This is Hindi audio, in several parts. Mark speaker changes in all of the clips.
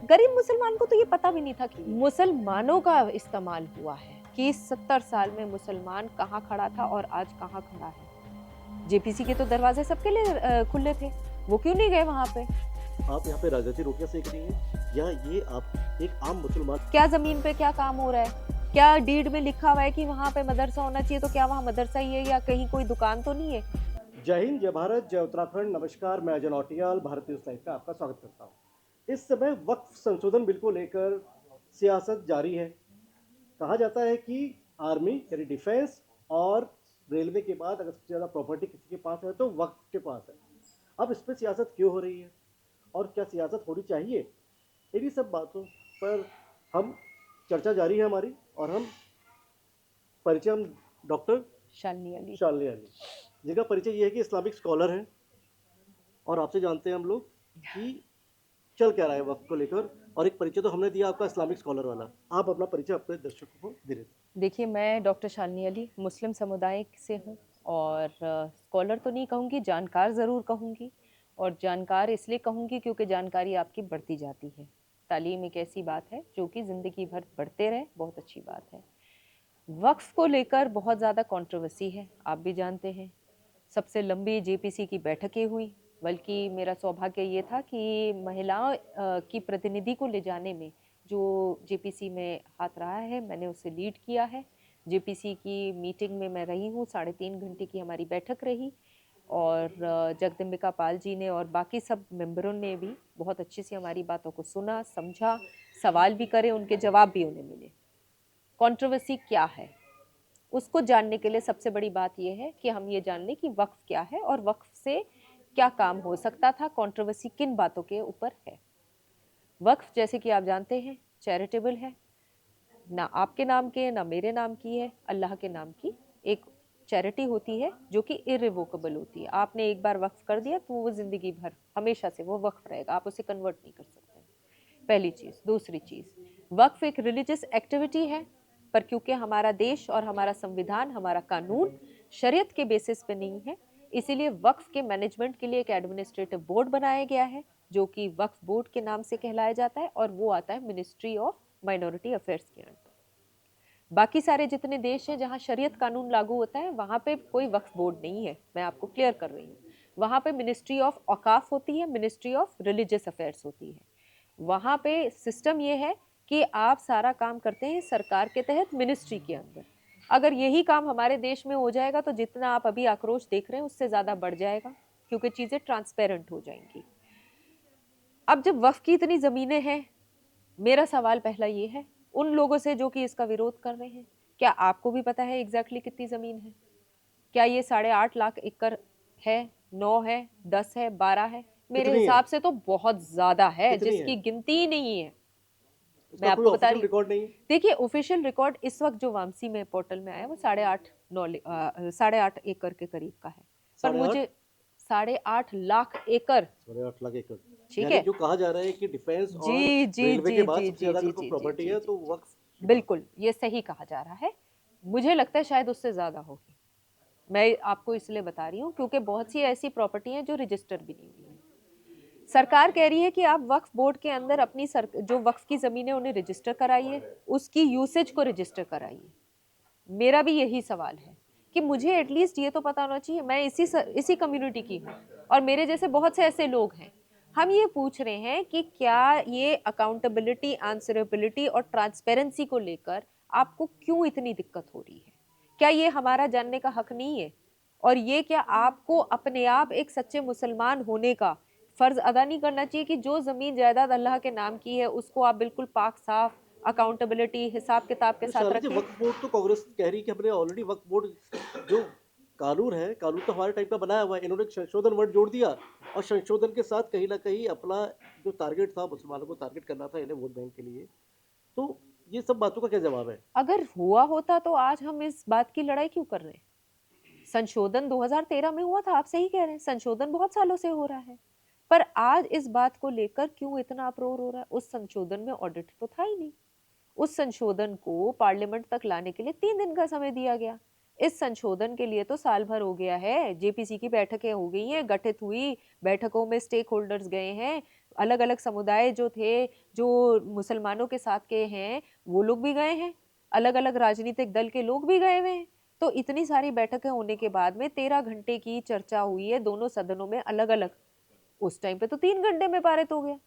Speaker 1: गरीब मुसलमान को तो ये पता भी नहीं था कि मुसलमानों का इस्तेमाल हुआ है कि 70 साल में मुसलमान कहाँ खड़ा था और आज कहाँ खड़ा है। जेपीसी के तो दरवाजे सबके लिए खुले थे, वो क्यों नहीं गए वहां पे?
Speaker 2: आप यहाँ पे राजनीति रोटियां सेक रही हैं या ये आप एक आम मुसलमान?
Speaker 1: क्या जमीन पे क्या काम हो रहा है? क्या डीड में लिखा हुआ है कि वहां पे मदरसा होना चाहिए? तो क्या वहां मदरसा ही है या कहीं कोई दुकान तो नहीं है?
Speaker 2: जय हिंद, जय भारत, जय उत्तराखंड। नमस्कार, मैं अजय नौटियाल भारतीय न्यूज़ लाइव का आपका स्वागत करता हूँ। इस समय वक्फ संशोधन बिल को लेकर सियासत जारी है। कहा जाता है कि आर्मी यानी डिफेंस और रेलवे के बाद अगर सबसे ज़्यादा प्रॉपर्टी किसी के पास है तो वक्फ के पास है। अब इस पर सियासत क्यों हो रही है और क्या सियासत होनी चाहिए, इन्हीं सब बातों पर हम चर्चा जारी है हमारी। और हम परिचय हम डॉक्टर
Speaker 1: शालिनी अली।
Speaker 2: शालिनी अली, जिनका परिचय ये है कि इस्लामिक स्कॉलर हैं। और आपसे जानते हैं हम लोग कि चल क्या रहा है वक्त को लेकर। और एक परिचय तो हमने दिया आपका इस्लामिक स्कॉलर वाला, आप अपना परिचय अपने दर्शकों को दे देते।
Speaker 1: देखिए, मैं डॉक्टर शालिनी अली मुस्लिम समुदाय से हूँ और स्कॉलर तो नहीं कहूँगी, जानकार ज़रूर कहूँगी। और जानकार इसलिए कहूँगी क्योंकि जानकारी आपकी बढ़ती जाती है। तालीम एक ऐसी बात है जो कि ज़िंदगी भर बढ़ते रहे, बहुत अच्छी बात है। वक्फ को लेकर बहुत ज़्यादा कंट्रोवर्सी है, आप भी जानते हैं। सबसे लंबी जेपीसी की बैठकें हुई, बल्कि मेरा सौभाग्य ये था कि महिलाओं की प्रतिनिधि को ले जाने में जो जेपीसी में हाथ रहा है, मैंने उसे लीड किया है। जेपीसी की मीटिंग में मैं रही हूँ, 3.5 घंटे की हमारी बैठक रही और जगदम्बिका पाल जी ने और बाकी सब मेंबरों ने भी बहुत अच्छे से हमारी बातों को सुना, समझा, सवाल भी करे, उनके जवाब भी उन्हें मिले। कंट्रोवर्सी क्या है उसको जानने के लिए सबसे बड़ी बात यह है कि हम ये जान लें कि वक्फ क्या है और वक्फ से क्या काम हो सकता था, कंट्रोवर्सी किन बातों के ऊपर है। वक्फ जैसे कि आप जानते हैं चैरिटेबल है, ना आपके नाम के ना मेरे नाम की है, अल्लाह के नाम की एक चैरिटी होती है जो कि इरिवोकेबल होती है। आपने एक बार वक्फ कर दिया तो वो जिंदगी भर हमेशा से वो वक्फ रहेगा, आप उसे कन्वर्ट नहीं कर सकते। पहली चीज। दूसरी चीज, वक्फ एक रिलीजियस एक्टिविटी है, पर क्योंकि हमारा देश और हमारा संविधान, हमारा कानून शरीयत के बेसिस पे नहीं है, इसीलिए वक्फ के मैनेजमेंट के लिए एक एडमिनिस्ट्रेटिव बोर्ड बनाया गया है जो कि वक्फ बोर्ड के नाम से कहलाया जाता है और वो आता है मिनिस्ट्री ऑफ माइनॉरिटी अफेयर्स के अंडर। बाकी सारे जितने देश हैं जहां शरीयत कानून लागू होता है वहां पे कोई वक्फ बोर्ड नहीं है, मैं आपको क्लियर कर रही हूँ। वहां पे मिनिस्ट्री ऑफ औकाफ होती है, मिनिस्ट्री ऑफ रिलीजियस अफेयर्स होती है। वहां पे सिस्टम ये है कि आप सारा काम करते हैं सरकार के तहत मिनिस्ट्री के अंदर। अगर यही काम हमारे देश में हो जाएगा तो जितना आप अभी आक्रोश देख रहे हैं उससे ज्यादा बढ़ जाएगा, क्योंकि चीजें ट्रांसपेरेंट हो जाएंगी। अब जब वक्फ की इतनी जमीनें हैं, मेरा सवाल पहला ये है उन लोगों से जो कि इसका विरोध कर रहे हैं, क्या आपको भी पता है एग्जैक्टली कितनी जमीन है? क्या ये 8.5 लाख एकड़ है, 9 है, 10 है, 12 है? मेरे
Speaker 2: कितनी है?
Speaker 1: हिसाब से तो बहुत ज्यादा है
Speaker 2: कितनी है?
Speaker 1: जिसकी गिनती ही नहीं है। मैं
Speaker 2: उसका कोई
Speaker 1: आपको बता
Speaker 2: ऑफिशियल
Speaker 1: रही,
Speaker 2: रिकॉर्ड नहीं है?
Speaker 1: देखिए ऑफिशियल रिकॉर्ड इस वक्त जो वामसी में पोर्टल में आया वो 8.5 के करीब का है। पर
Speaker 2: 8.5?
Speaker 1: मुझे 8.5 लाख एकड़,
Speaker 2: 8.5 लाख एकड़?
Speaker 1: ठीक
Speaker 2: यानी
Speaker 1: है।
Speaker 2: जो कहा जा रहा है कि डिफेंस
Speaker 1: जी
Speaker 2: और
Speaker 1: जी
Speaker 2: रेलवे
Speaker 1: जी
Speaker 2: के बाद
Speaker 1: जी
Speaker 2: सबसे
Speaker 1: जी
Speaker 2: ज्यादा
Speaker 1: जी
Speaker 2: अगर कोई
Speaker 1: जी जी
Speaker 2: प्रॉपर्टी
Speaker 1: जी
Speaker 2: है
Speaker 1: जी
Speaker 2: तो वक्फ के पास।
Speaker 1: बिल्कुल ये सही कहा जा रहा है। मुझे लगता है शायद उससे ज्यादा होगी। मैं आपको इसलिए बता रही हूँ क्योंकि बहुत सी ऐसी प्रॉपर्टी हैं जो रजिस्टर भी नहीं हुई है। सरकार कह रही है कि आप वक्फ बोर्ड के अंदर अपनी जो वक्फ की जमीनें उन्हें रजिस्टर कराइए, उसकी यूसेज को रजिस्टर कराइए। मेरा भी यही सवाल है कि मुझे एटलीस्ट ये तो पता होना चाहिए, मैं इसी कम्युनिटी की हूँ और मेरे जैसे बहुत से ऐसे लोग हैं। हम ये पूछ रहे हैं कि क्या ये अकाउंटेबिलिटी, आंसरेबिलिटी और ट्रांसपेरेंसी को लेकर आपको क्यों इतनी दिक्कत हो रही है? क्या ये हमारा जानने का हक नहीं है? और ये क्या आपको अपने आप एक सच्चे मुसलमान होने का फर्ज अदा नहीं करना चाहिए कि जो जमीन जायदाद अल्लाह के नाम की है उसको आप बिल्कुल पाक साफ, अकाउंटेबिलिटी, हिसाब किताब के
Speaker 2: तो
Speaker 1: साथ
Speaker 2: शाला जी,
Speaker 1: रखें?
Speaker 2: वक्फ बोर्ड तो कांग्रेस कह रही है कि हमने ऑलरेडी वक्फ बोर्ड जो कानून है, कानून तो हमारे टाइप का बनाया हुआ है, इन्होंने एक संशोधन वर्ड जोड़ दिया। और संशोधन के साथ कहीं ना कहीं अपना जो टारगेट था, मुसलमानों को टारगेट करना था इन्हें वोट बैंक के लिए। तो ये सब बातों का क्या जवाब है?
Speaker 1: अगर हुआ होता तो आज हम इस बात की लड़ाई क्यों कर रहे हैं? संशोधन 2013 में हुआ था, आप सही कह रहे हैं, संशोधन बहुत सालों से हो रहा है। पर आज इस बात को लेकर क्यों इतना अप्रोर हो रहा है? उस संशोधन में ऑडिट तो था ही नहीं। उस संशोधन को पार्लियामेंट तक लाने के लिए 3 दिन का समय दिया गया। इस संशोधन के लिए तो साल भर हो गया है, जेपीसी की बैठकें हो गई हैं, गठित हुई, बैठकों में स्टेक होल्डर्स गए हैं, अलग अलग समुदाय जो थे, जो मुसलमानों के साथ के हैं, वो लोग भी गए हैं, अलग अलग राजनीतिक दल के लोग भी गए हुए हैं। तो इतनी सारी बैठकें होने के बाद में 13 घंटे की चर्चा हुई है दोनों सदनों में अलग अलग। उस टाइम पे तो 3 घंटे में पारित हो गया।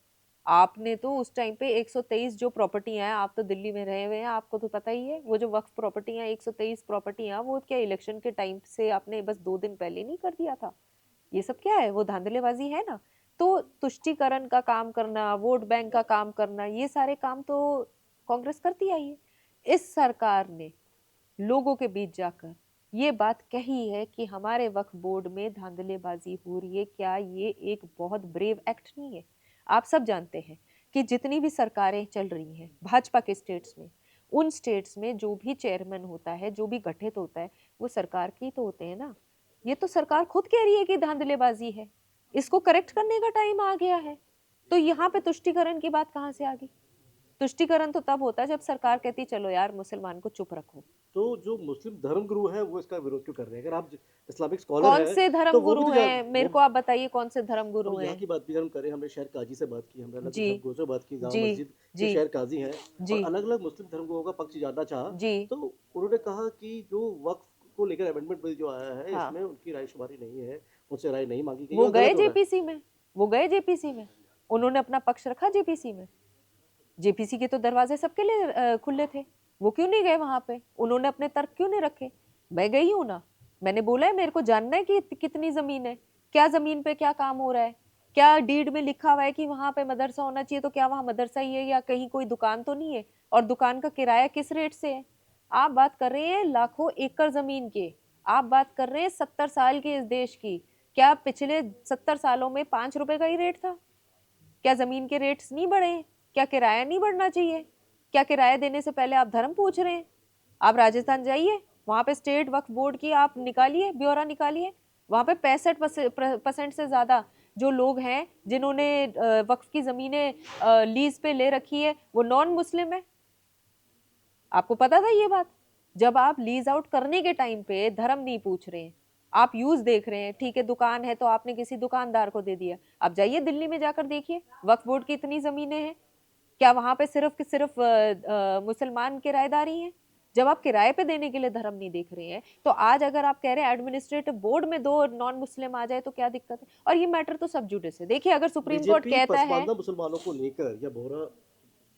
Speaker 1: आपने तो उस टाइम पे 123 जो प्रॉपर्टियां हैं, आप तो दिल्ली में रहे हुए हैं, आपको तो पता ही है, वो जो वक्फ प्रॉपर्टियां 123 प्रॉपर्टियां, वो क्या इलेक्शन के टाइम से आपने बस 2 दिन पहले नहीं कर दिया था? ये सब क्या है? वो धांधलेबाजी है ना। तो तुष्टीकरण का काम करना, वोट बैंक का काम करना, ये सारे काम तो कांग्रेस करती आई है। इस सरकार ने लोगों के बीच जाकर ये बात कही है कि हमारे वक्फ बोर्ड में धांधलेबाजी हो रही है। क्या ये एक बहुत ब्रेव एक्ट नहीं है? आप सब जानते हैं कि जितनी भी सरकारें चल रही हैं भाजपा के स्टेट्स में, उन स्टेट्स में जो भी चेयरमैन होता है, जो भी गठित होता है, वो सरकार के ही तो होते हैं ना। ये तो सरकार खुद कह रही है कि धांधलेबाजी है, इसको करेक्ट करने का टाइम आ गया है। तो यहाँ पे तुष्टीकरण की बात कहाँ से आ गई? तुष्टीकरण तो तब होता है जब सरकार कहती चलो यार मुसलमान को चुप रखो।
Speaker 2: तो जो मुस्लिम धर्मगुरु हैं वो इसका विरोध क्यों कर रहे हैं? अगर आप इस्लामिक स्कॉलर
Speaker 1: कौन
Speaker 2: हैं
Speaker 1: से धर्म
Speaker 2: तो वो भी
Speaker 1: गुरु
Speaker 2: तो
Speaker 1: हैं? मेरे
Speaker 2: वो
Speaker 1: को आप बताइए कौन से धर्म
Speaker 2: अब
Speaker 1: गुरु
Speaker 2: यहाँ
Speaker 1: हैं?
Speaker 2: की बात भी हम करें, हमने शहर काजी से बात की, हमने अलग
Speaker 1: जी,
Speaker 2: धर्मगुरुओं से बात की, जामा
Speaker 1: जी,
Speaker 2: मस्जिद के
Speaker 1: जी,
Speaker 2: शहर काजी हैं
Speaker 1: जी,
Speaker 2: और अलग अलग मुस्लिम धर्मगुरुओं का पक्ष जानना चाहा,
Speaker 1: जी।
Speaker 2: तो उन्होंने कहा कि जो वक्फ को लेकर अमेंडमेंट बिल जो आया है
Speaker 1: हाँ,
Speaker 2: इसमें उनकी राय शुमारी नहीं है, उनसे राय नहीं मांगी गई
Speaker 1: वो
Speaker 2: और
Speaker 1: गए
Speaker 2: गलत हो रहा है।
Speaker 1: जेपीसी में, वो गए जेपीसी में, उन्होंने अपना पक्ष रखा जेपीसी में। जेपीसी के तो दरवाजे सबके लिए खुले थे। वो क्यों नहीं गए वहां पे? उन्होंने अपने तर्क क्यों नहीं रखे? मैं गई हूं ना, मैंने बोला है मेरे को जानना है कि कितनी जमीन है, क्या जमीन पे क्या काम हो रहा है, क्या डीड में लिखा हुआ है कि वहां पे मदरसा होना चाहिए, तो क्या वहां मदरसा ही है या कहीं कोई दुकान तो नहीं है, और दुकान का किराया किस रेट से है? आप बात कर रहे हैं लाखों एकड़ जमीन के, आप बात कर रहे हैं 70 साल के इस देश की। क्या पिछले 70 सालों में 5 रुपए का ही रेट था? क्या जमीन के रेट्स नहीं बढ़े? क्या किराया नहीं बढ़ना चाहिए? क्या किराया देने से पहले आप धर्म पूछ रहे हैं? आप राजस्थान जाइए, वहां पे स्टेट वक्फ बोर्ड की आप निकालिए, ब्यौरा निकालिए, वहां पे 65% से ज्यादा जो लोग हैं जिन्होंने वक्फ की जमीनें लीज पे ले रखी है, वो नॉन मुस्लिम है। आपको पता था ये बात? जब आप लीज आउट करने के टाइम पे धर्म नहीं पूछ रहे हैं, आप यूज देख रहे हैं, ठीक है दुकान है तो आपने किसी दुकानदार को दे दिया। आप जाइए दिल्ली में जाकर देखिए, वक्फ बोर्ड की इतनी जमीनें हैं, क्या वहां पे सिर्फ मुसलमान किराएदारी हैं? जब आप किराए पे देने के लिए धर्म नहीं देख रहे हैं, तो आज अगर आप कह रहे हैं एडमिनिस्ट्रेटिव बोर्ड में 2 नॉन मुस्लिम आ जाए तो क्या दिक्कत है? और ये मैटर तो सब जुडिस है। देखिए अगर सुप्रीम कोर्ट
Speaker 2: बीजेपी
Speaker 1: कहता है।
Speaker 2: पसमानदा मुसलमानों को लेकर या बोहरा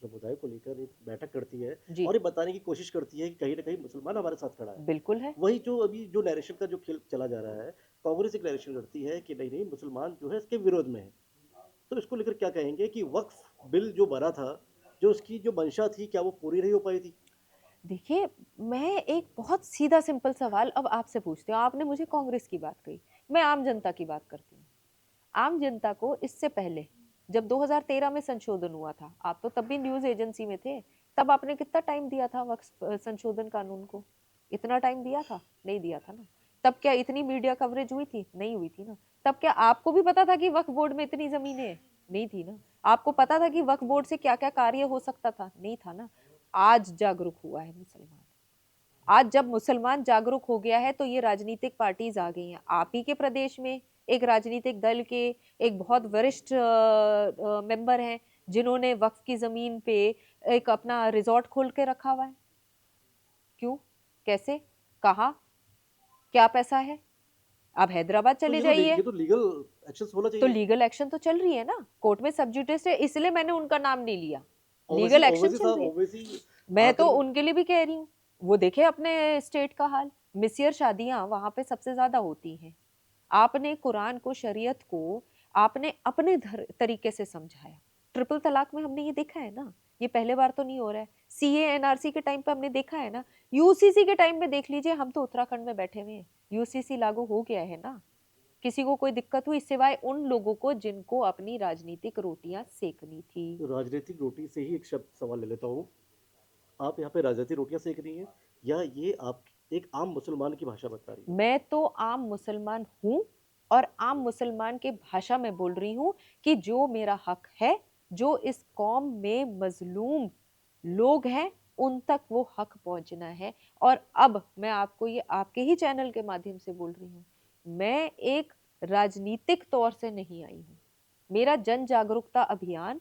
Speaker 2: समुदाय को लेकर एक बैठक करती है
Speaker 1: जी,
Speaker 2: और ये बताने की कोशिश करती है कि कहीं ना कहीं मुसलमान हमारे साथ खड़ा है।
Speaker 1: बिल्कुल है।
Speaker 2: वही जो अभी जो नैरेशन का जो खेल चला जा रहा है, कांग्रेस एक नैरेशन करती है कि नहीं नहीं मुसलमान जो है इसके विरोध में है। तो इसको लेकर क्या कहेंगे कि वक्फ बिल जो बना था, जो उसकी जो मंशा थी, क्या वो पूरी नहीं हो पाई थी?
Speaker 1: देखिए, मैं एक बहुत सीधा सिंपल सवाल अब आपसे पूछती हूँ। आपने मुझे कांग्रेस की बात कही, मैं आम जनता की बात करती हूँ। आम जनता को इससे पहले जब 2013 में संशोधन हुआ था, आप तो तब भी न्यूज एजेंसी में थे, तब आपने कितना टाइम दिया था वक्फ संशोधन कानून को? इतना टाइम दिया था? नहीं दिया था ना। तब क्या इतनी मीडिया कवरेज हुई थी? नहीं हुई थी ना। तब क्या आपको भी पता था कि वक्फ बोर्ड में इतनी जमीनें हैं? नहीं थी ना। आपको पता था कि वक्फ बोर्ड से क्या क्या कार्य हो सकता था? नहीं था ना। आज जागरूक हुआ है मुसलमान। आज जब मुसलमान जागरूक हो गया है तो ये राजनीतिक पार्टीज आ गई हैं। आप ही के प्रदेश में एक राजनीतिक दल के एक बहुत वरिष्ठ मेंबर हैं जिन्होंने वक्फ की जमीन पे एक अपना रिजॉर्ट खोल के रखा हुआ है। क्यों? कैसे? कहाँ? क्या पैसा है? आप हैदराबाद
Speaker 2: तो
Speaker 1: चले जाइए,
Speaker 2: ये तो लीगल एक्शन होना
Speaker 1: तो
Speaker 2: चाहिए।
Speaker 1: लीगल एक्शन तो चल रही है ना, कोर्ट में सब जुडिस है, इसलिए मैंने उनका नाम नहीं लिया।
Speaker 2: ओवैसी
Speaker 1: लीगल एक्शन
Speaker 2: ओवैसी
Speaker 1: चल
Speaker 2: साहब
Speaker 1: रही है।
Speaker 2: ओवैसी
Speaker 1: मैं तो
Speaker 2: आकर
Speaker 1: उनके लिए भी कह रही हूँ, वो देखे अपने स्टेट का हाल। मिसियर शादियां वहां पे सबसे ज्यादा होती हैं। आपने कुरान को, शरीयत को आपने अपने तरीके से समझाया। ट्रिपल तलाक में हमने ये देखा है ना, ये पहले बार तो नहीं हो रहा है। सीए एनआरसी के टाइम पे हमने देखा है ना, यूसीसी के टाइम में देख लीजिए, हम तो उत्तराखंड में बैठे हुए हैं, यूसीसी लागू हो गया है ना। किसी को कोई दिक्कत हुई सिवाय उन लोगों को जिनको अपनी राजनीतिक रोटियां सेकनी थी।
Speaker 2: राजनीतिक रोटी से ही एक शब्द सवाल ले लेता हूँ। आप यहाँ पे राजनीतिक रोटियां सेक रही हैं या ये आप एक आम मुसलमान की भाषा बता रही है?
Speaker 1: मैं तो आम मुसलमान हूँ, और आम मुसलमान के भाषा में बोल रही हूँ कि जो मेरा हक है, जो इस कौम में मजलूम लोग हैं उन तक वो हक पहुंचना है। और अब मैं आपको ये आपके ही चैनल के माध्यम से बोल रही हूँ, मैं एक राजनीतिक तौर से नहीं आई हूँ। मेरा जन जागरूकता अभियान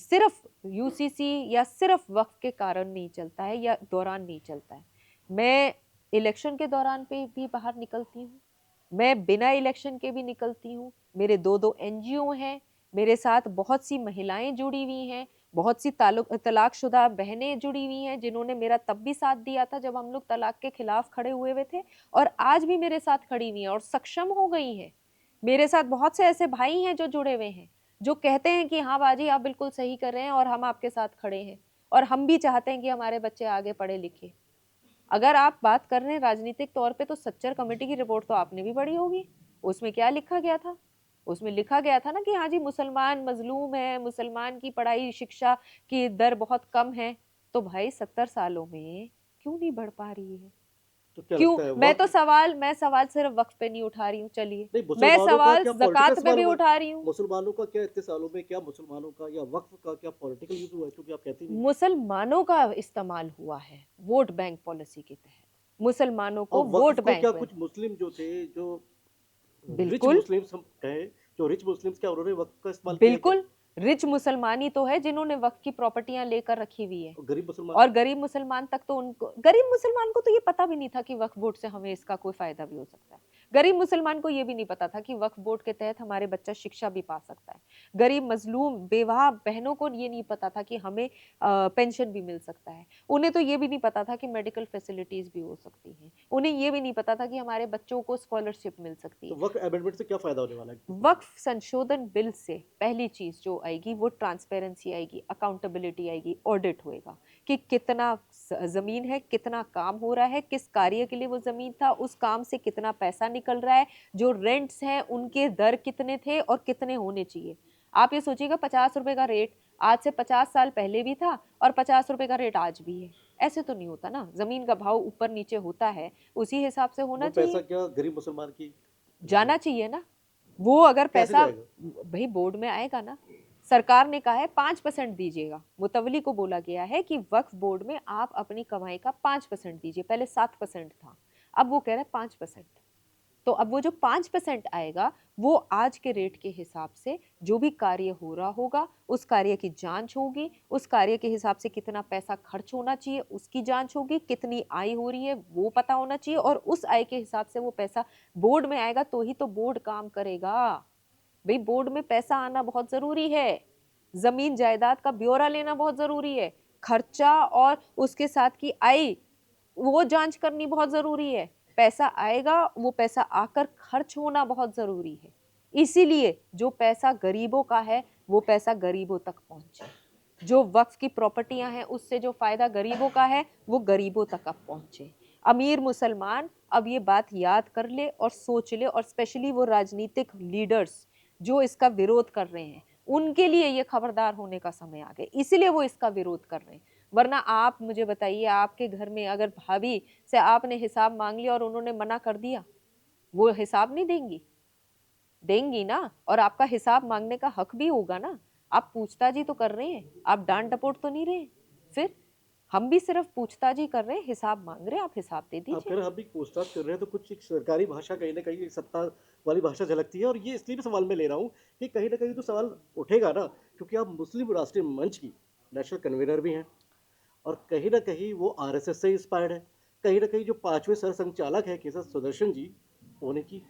Speaker 1: सिर्फ यूसीसी या सिर्फ वक्फ के कारण नहीं चलता है या दौरान नहीं चलता है। मैं इलेक्शन के दौरान पे भी बाहर निकलती हूँ, मैं बिना इलेक्शन के भी निकलती हूँ। मेरे दो दो एनजीओ हैं, मेरे साथ बहुत सी महिलाएं जुड़ी हुई हैं, बहुत सी तलाकशुदा बहनें जुड़ी हुई हैं जिन्होंने मेरा तब भी साथ दिया था जब हम लोग तलाक के खिलाफ खड़े हुए हुए थे, और आज भी मेरे साथ खड़ी हुई हैं और सक्षम हो गई हैं। मेरे साथ बहुत से ऐसे भाई हैं जो जुड़े हुए हैं, जो कहते हैं कि हाँ बाजी आप बिल्कुल सही कर रहे हैं और हम आपके साथ खड़े हैं, और हम भी चाहते हैं कि हमारे बच्चे आगे पढ़े लिखे। अगर आप बात कर रहे हैं राजनीतिक तौर पे, तो सच्चर कमेटी की रिपोर्ट तो आपने भी पढ़ी होगी। उसमें क्या लिखा गया था? उसमें लिखा गया था ना कि हाँ जी मुसलमान मजलूम है, मुसलमान की पढ़ाई शिक्षा की दर बहुत कम है। तो भाई 70 सालों में क्यों नहीं बढ़ पा रही है?
Speaker 2: तो क्या
Speaker 1: क्यों?
Speaker 2: लगता है
Speaker 1: मैं सवाल सिर्फ वक्फ पे नहीं उठा रही हूँ, चलिए
Speaker 2: नहीं,
Speaker 1: मैं
Speaker 2: मुसलमानों का
Speaker 1: सवाल
Speaker 2: क्या पॉलिटिकल
Speaker 1: ज़कात पे
Speaker 2: सवाल
Speaker 1: भी
Speaker 2: हुआ है?
Speaker 1: उठा रही हूँ।
Speaker 2: मुसलमानों का क्या इतने सालों में, क्या मुसलमानों का या वक्फ का क्या पॉलिटिकल यूज हुआ है, क्योंकि आप कहती नहीं।
Speaker 1: मुसलमानों का इस्तेमाल हुआ है वोट बैंक पॉलिसी के तहत, मुसलमानों को
Speaker 2: और वक्फ
Speaker 1: वोट
Speaker 2: को क्या
Speaker 1: बैंक में।
Speaker 2: कुछ मुस्लिम जो थे, जो रिच
Speaker 1: बिल्कुल,
Speaker 2: मुस्लिम्स हम कहें, जो रिच मुस्लिम्स, क्या उन्होंने वक्फ का इस्तेमाल किया क्या?
Speaker 1: बिल्कुल। रिच मुसलमानी तो है जिन्होंने वक्त की प्रॉपर्टियां लेकर रखी हुई है।
Speaker 2: और गरीब मुसलमान?
Speaker 1: और गरीब मुसलमान तक तो उनको, गरीब मुसलमान को तो ये पता भी नहीं था कि वक्फ बोर्ड से हमें इसका कोई फायदा भी हो सकता है। गरीब मुसलमान को ये भी नहीं पता था कि वक्फ बोर्ड के तहत हमारे बच्चा शिक्षा भी पा सकता है। गरीब मजलूम बेवाह बहनों को ये नहीं पता था कि हमें पेंशन भी मिल सकता है। उन्हें तो ये भी नहीं पता था कि मेडिकल फैसिलिटीज भी हो सकती हैं। उन्हें ये भी नहीं पता था कि हमारे बच्चों को स्कॉलरशिप मिल सकती
Speaker 2: तो
Speaker 1: है।
Speaker 2: वक्फ अमेंडमेंट से क्या फायदा होने वाला है?
Speaker 1: वक्फ संशोधन बिल से पहली चीज जो आएगी वो ट्रांसपेरेंसी आएगी, अकाउंटेबिलिटी आएगी, ऑडिट होएगा कि कितना जमीन है, कितना काम हो रहा है, किस कार्य के लिए वो जमीन था, उस काम से कितना पैसा निकल रहा है, जो रेंट्स हैं उनके दर कितने थे और कितने होने चाहिए। आप ये सोचिएगा 50 रुपए का रेट आज से 50 साल पहले भी था और 50 रुपए का रेट आज भी है। ऐसे तो नहीं होता ना, जमीन का भाव ऊपर नीचे होता है, उसी हिसाब से
Speaker 2: वो
Speaker 1: होना
Speaker 2: पैसा
Speaker 1: चाहिए।
Speaker 2: क्या गरीब मुसलमान की
Speaker 1: जाना चाहिए ना वो, अगर
Speaker 2: कैसे
Speaker 1: पैसा
Speaker 2: जाएगा?
Speaker 1: भाई बोर्ड में आएगा ना। सरकार ने कहा है 5% दीजिएगा, मुतवली को बोला गया है कि वक्फ बोर्ड में आप अपनी कमाई का 5% दीजिए, पहले 7% था, अब वो कह रहा है 5%। तो अब वो जो 5% आएगा वो आज के रेट के हिसाब से जो भी कार्य हो रहा होगा उस कार्य की जांच होगी, उस कार्य के हिसाब से कितना पैसा खर्च होना चाहिए उसकी जांच होगी, कितनी आय हो रही है वो पता होना चाहिए, और उस आय के हिसाब से वो पैसा बोर्ड में आएगा तो ही तो बोर्ड काम करेगा। भाई बोर्ड में पैसा आना बहुत जरूरी है, जमीन जायदाद का ब्यौरा लेना बहुत जरूरी है, खर्चा और उसके साथ की आय वो जांच करनी बहुत जरूरी है। पैसा आएगा वो पैसा आकर खर्च होना बहुत जरूरी है। इसीलिए जो पैसा गरीबों का है वो पैसा गरीबों तक पहुंचे, जो वक्फ की प्रॉपर्टियां हैं उससे जो फायदा गरीबों का है वो गरीबों तक अब पहुंचे। अमीर मुसलमान अब ये बात याद कर ले और सोच ले, और स्पेशली वो राजनीतिक लीडर्स जो इसका विरोध कर रहे हैं उनके लिए ये खबरदार होने का समय आ गया, इसीलिए वो इसका विरोध कर रहे हैं। वरना आप मुझे बताइए, आपके घर में अगर भाभी से आपने हिसाब मांग लिया और उन्होंने मना कर दिया, वो हिसाब नहीं देंगी? देंगी ना, और आपका हिसाब मांगने का हक भी होगा ना। आप पूछताछ ही तो कर रहे हैं, आप डांट डपोट तो नहीं रहे। फिर हम भी सिर्फ पूछताछ ही कर रहे हैं, हिसाब मांग रहे हैं, आप हिसाब दे
Speaker 2: आप
Speaker 1: दीजिए।
Speaker 2: कह रहे हैं हम भी पूछताछ कर रहे हैं, तो कुछ एक सरकारी भाषा कहीं ना कहीं एक सत्ता वाली भाषा झलकती है, और ये इसलिए भी सवाल में ले रहा हूँ कि कहीं ना कहीं तो सवाल उठेगा ना, क्योंकि आप मुस्लिम राष्ट्रीय मंच की नेशनल कन्वीनर भी हैं, और कहीं ना कहीं वो आरएसएस से इंस्पायर्ड है। कहीं ना कहीं जो 5वें सरसंघचालक है केसर सुदर्शन जी, होने की,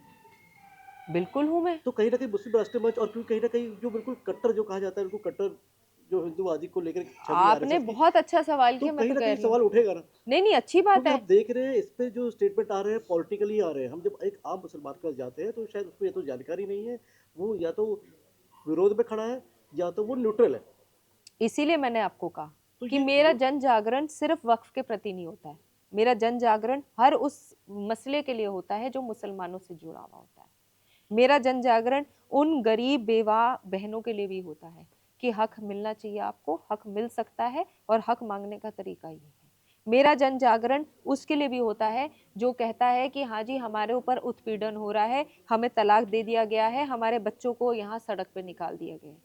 Speaker 1: बिल्कुल हूं मैं।
Speaker 2: तो कहीं ना कहीं मुस्लिम राष्ट्रीय मंच, और क्योंकि कहीं ना कहीं जो बिल्कुल कट्टर जो कहा जाता है, बिल्कुल कट्टर जो हिंदूवादी को लेकर छवि
Speaker 1: आपने
Speaker 2: आरएसएस की,
Speaker 1: बहुत अच्छा सवाल
Speaker 2: तो
Speaker 1: किया, मैं
Speaker 2: कहीं
Speaker 1: तो
Speaker 2: ना
Speaker 1: कह
Speaker 2: कहीं
Speaker 1: रही हूँ।
Speaker 2: सवाल उठेगा ना,
Speaker 1: नहीं नहीं, अच्छी बात
Speaker 2: क्योंकि
Speaker 1: है।
Speaker 2: आप देख रहे हैं इस पे जो स्टेटमेंट आ रहे हैं पॉलिटिकली आ रहे हैं। हम जब एक आम मुसलमान के पास जाते हैं तो शायद उसको या तो जानकारी नहीं है, वो या तो विरोध में खड़ा है, या तो वो न्यूट्रल है।
Speaker 1: इसीलिए मैंने आपको कहा
Speaker 2: तो
Speaker 1: कि
Speaker 2: ये
Speaker 1: मेरा जन जागरण सिर्फ वक्फ के प्रति नहीं होता है, मेरा जन जागरण हर उस मसले के लिए होता है जो मुसलमानों से जुड़ा हुआ होता है। मेरा जन जागरण उन गरीब बेवाह बहनों के लिए भी होता है कि हक मिलना चाहिए, आपको हक मिल सकता है और हक मांगने का तरीका ये है। मेरा जन जागरण उसके लिए भी होता है जो कहता है कि हाँ जी हमारे ऊपर उत्पीड़न हो रहा है, हमें तलाक दे दिया गया है, हमारे बच्चों को यहाँ सड़क पे निकाल दिया गया है।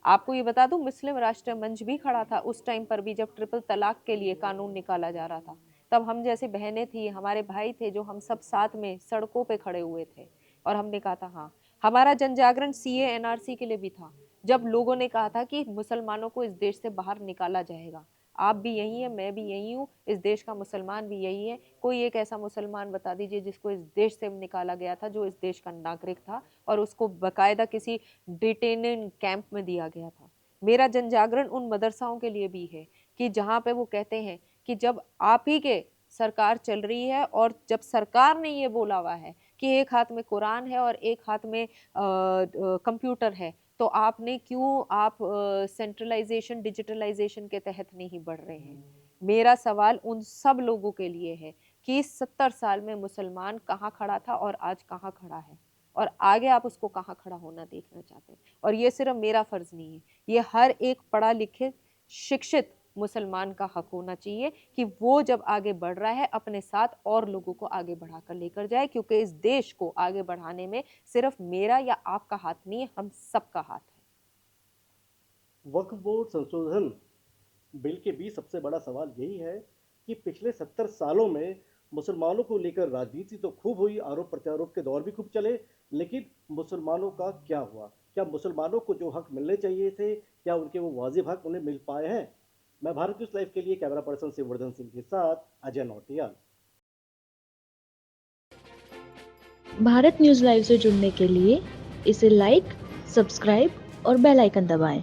Speaker 1: आपको ये बता दूं, मुस्लिम राष्ट्रीय मंच भी खड़ा था उस टाइम पर भी, जब ट्रिपल तलाक के लिए कानून निकाला जा रहा था। तब हम जैसे बहनें थी, हमारे भाई थे, जो हम सब साथ में सड़कों पे खड़े हुए थे और हमने कहा था हाँ। हमारा जन जागरण सीए एनआरसी के लिए भी था, जब लोगों ने कहा था कि मुसलमानों को इस देश से बाहर निकाला जाएगा। आप भी यही है, मैं भी यही हूँ, इस देश का मुसलमान भी यही है। कोई एक ऐसा मुसलमान बता दीजिए जिसको इस देश से निकाला गया था, जो इस देश का नागरिक था और उसको बकायदा किसी डिटेनिंग कैंप में दिया गया था। मेरा जन जागरण उन मदरसाओं के लिए भी है कि जहाँ पे वो कहते हैं कि जब आप ही के सरकार चल रही है और जब सरकार ने ये बोला हुआ है कि एक हाथ में कुरान है और एक हाथ में कंप्यूटर है, तो आपने क्यों आप सेंट्रलाइजेशन डिजिटलाइजेशन के तहत नहीं बढ़ रहे हैं। मेरा सवाल उन सब लोगों के लिए है कि 70 साल में मुसलमान कहाँ खड़ा था और आज कहाँ खड़ा है, और आगे आप उसको कहाँ खड़ा होना देखना चाहते हैं। और ये सिर्फ मेरा फर्ज नहीं है, ये हर एक पढ़ा लिखे शिक्षित मुसलमान का हक होना चाहिए कि वो जब आगे बढ़ रहा है अपने साथ और लोगों को आगे बढ़ाकर लेकर जाए, क्योंकि इस देश को आगे बढ़ाने में सिर्फ मेरा या आपका हाथ नहीं है, हम सबका हाथ है।
Speaker 2: वक्फ बोर्ड संशोधन बिल के बीच सबसे बड़ा सवाल यही है कि पिछले 70 सालों में मुसलमानों को लेकर राजनीति तो खूब हुई, आरोप प्रत्यारोप के दौर भी खूब चले, लेकिन मुसलमानों का क्या हुआ? क्या मुसलमानों को जो हक मिलने चाहिए थे, क्या उनके वो वाजिब हक उन्हें मिल पाए हैं? मैं भारत न्यूज़ लाइव के लिए कैमरा पर्सन शिववर्धन सिंह के साथ अजय नौटियाल।
Speaker 3: भारत न्यूज़ लाइव से जुड़ने के लिए इसे लाइक, सब्सक्राइब और बेल आइकन दबाएं।